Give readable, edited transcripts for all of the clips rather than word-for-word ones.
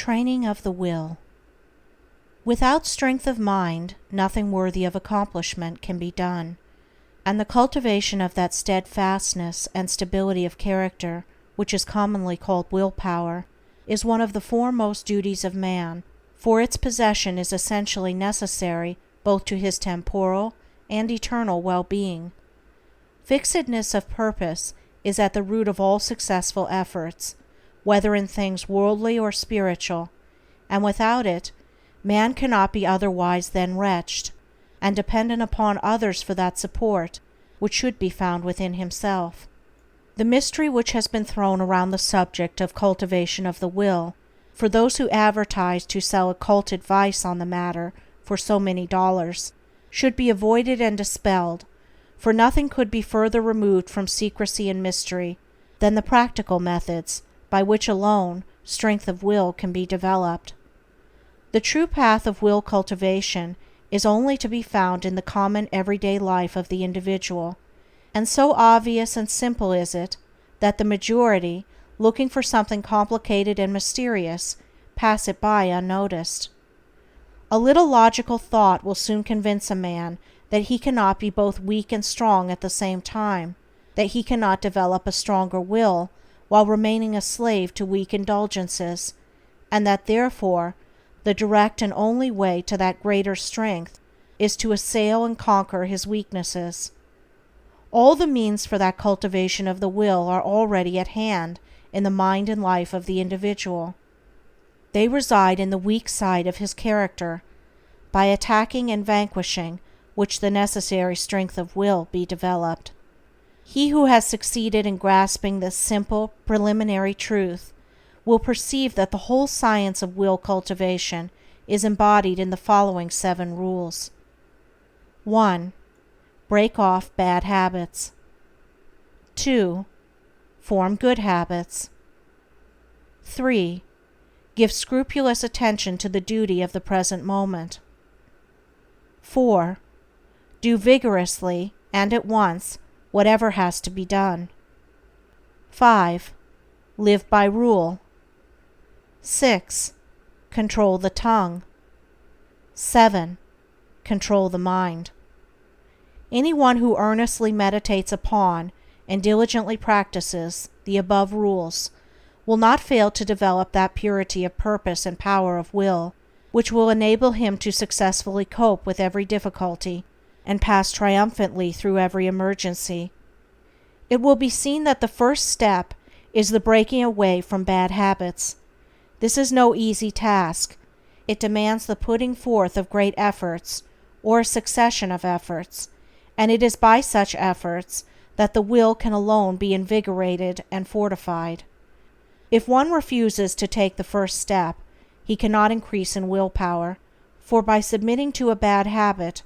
Training of the will. Without strength of mind, nothing worthy of accomplishment can be done, and the cultivation of that steadfastness and stability of character, which is commonly called willpower, is one of the foremost duties of man, for its possession is essentially necessary both to his temporal and eternal well-being. Fixedness of purpose is at the root of all successful efforts, whether in things worldly or spiritual, and without it, man cannot be otherwise than wretched, and dependent upon others for that support which should be found within himself. The mystery which has been thrown around the subject of cultivation of the will, for those who advertise to sell occult advice on the matter for so many dollars, should be avoided and dispelled, for nothing could be further removed from secrecy and mystery than the practical methods by which alone strength of will can be developed. The true path of will cultivation is only to be found in the common everyday life of the individual, and so obvious and simple is it that the majority, looking for something complicated and mysterious, pass it by unnoticed. A little logical thought will soon convince a man that he cannot be both weak and strong at the same time, that he cannot develop a stronger will while remaining a slave to weak indulgences, and that therefore the direct and only way to that greater strength is to assail and conquer his weaknesses. All the means for that cultivation of the will are already at hand in the mind and life of the individual. They reside in the weak side of his character, by attacking and vanquishing which the necessary strength of will be developed. He who has succeeded in grasping this simple, preliminary truth will perceive that the whole science of will cultivation is embodied in the following 7 rules. 1. Break off bad habits. 2. Form good habits. 3. Give scrupulous attention to the duty of the present moment. 4. Do vigorously and at once whatever has to be done. 5. Live by rule. 6. Control the tongue. 7. Control the mind. Anyone who earnestly meditates upon and diligently practices the above rules will not fail to develop that purity of purpose and power of will which will enable him to successfully cope with every difficulty and pass triumphantly through every emergency. It will be seen that the first step is the breaking away from bad habits. This is no easy task. It demands the putting forth of great efforts, or a succession of efforts, and it is by such efforts that the will can alone be invigorated and fortified. If one refuses to take the first step, he cannot increase in willpower, for by submitting to a bad habit,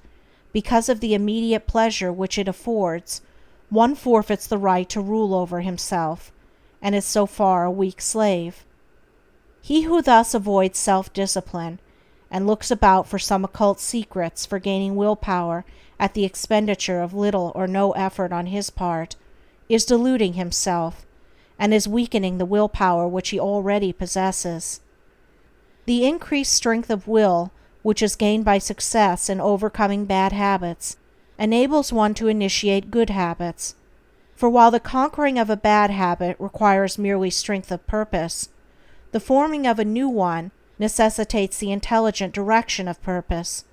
because of the immediate pleasure which it affords, one forfeits the right to rule over himself, and is so far a weak slave. He who thus avoids self-discipline, and looks about for some occult secrets for gaining willpower at the expenditure of little or no effort on his part, is deluding himself, and is weakening the willpower which he already possesses. The increased strength of will which is gained by success in overcoming bad habits enables one to initiate good habits, for while the conquering of a bad habit requires merely strength of purpose, the forming of a new one necessitates the intelligent direction of purpose.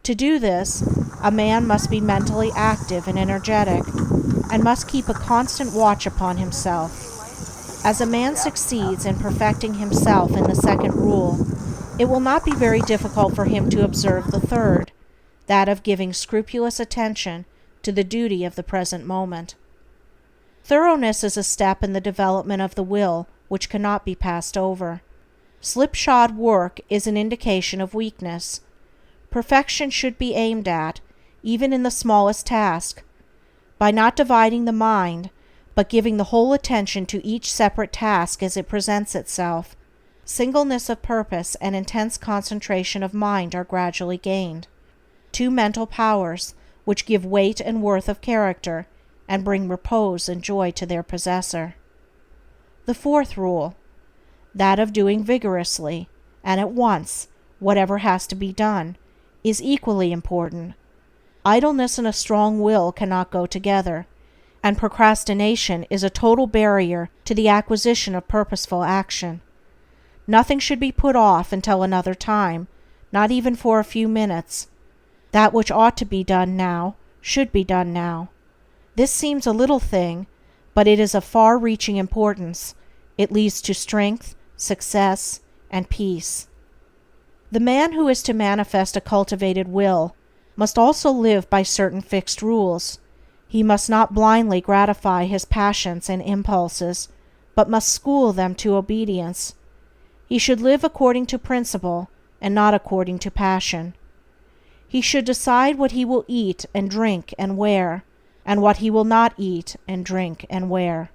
To do this, a man must be mentally active and energetic, and must keep a constant watch upon himself. As a man succeeds in perfecting himself in the second rule, it will not be very difficult for him to observe the third, that of giving scrupulous attention to the duty of the present moment. Thoroughness is a step in the development of the will which cannot be passed over. Slipshod work is an indication of weakness. Perfection should be aimed at, even in the smallest task. By not dividing the mind, but giving the whole attention to each separate task as it presents itself, singleness of purpose and intense concentration of mind are gradually gained, 2 mental powers which give weight and worth of character and bring repose and joy to their possessor. The 4th rule: that of doing vigorously, and at once, whatever has to be done, is equally important. Idleness and a strong will cannot go together, and procrastination is a total barrier to the acquisition of purposeful action. Nothing should be put off until another time, not even for a few minutes. That which ought to be done now should be done now. This seems a little thing, but it is of far-reaching importance. It leads to strength, success, and peace. The man who is to manifest a cultivated will must also live by certain fixed rules. He must not blindly gratify his passions and impulses, but must school them to obedience. He should live according to principle, and not according to passion. He should decide what he will eat and drink and wear, and what he will not eat and drink and wear,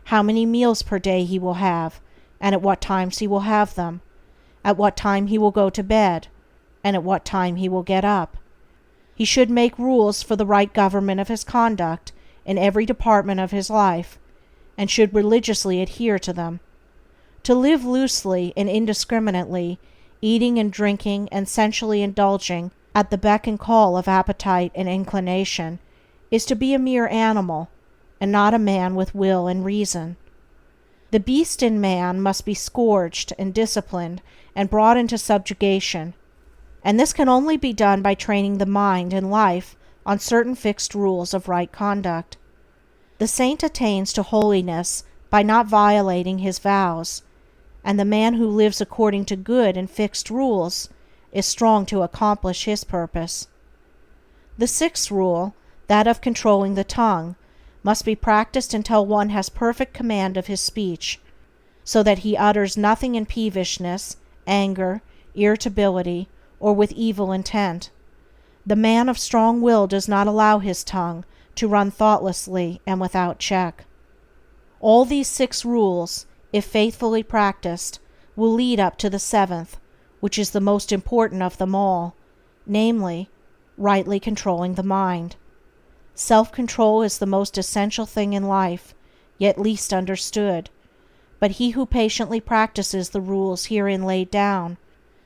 how many meals per day he will have, and at what times he will have them, at what time he will go to bed, and at what time he will get up. He should make rules for the right government of his conduct in every department of his life, and should religiously adhere to them. To live loosely and indiscriminately, eating and drinking and sensually indulging at the beck and call of appetite and inclination, is to be a mere animal, and not a man with will and reason. The beast in man must be scourged and disciplined and brought into subjugation, and this can only be done by training the mind and life on certain fixed rules of right conduct. The saint attains to holiness by not violating his vows, and the man who lives according to good and fixed rules is strong to accomplish his purpose. The sixth rule, that of controlling the tongue, must be practiced until one has perfect command of his speech, so that he utters nothing in peevishness, anger, irritability, or with evil intent. The man of strong will does not allow his tongue to run thoughtlessly and without check. All these 6 rules, if faithfully practiced, will lead up to the 7th, which is the most important of them all, namely, rightly controlling the mind. Self-control is the most essential thing in life, yet least understood, but he who patiently practices the rules herein laid down,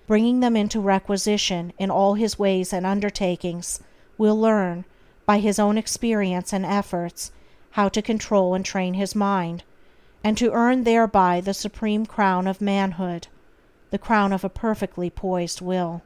bringing them into requisition in all his ways and undertakings, will learn, by his own experience and efforts, how to control and train his mind, and to earn thereby the supreme crown of manhood, the crown of a perfectly poised will.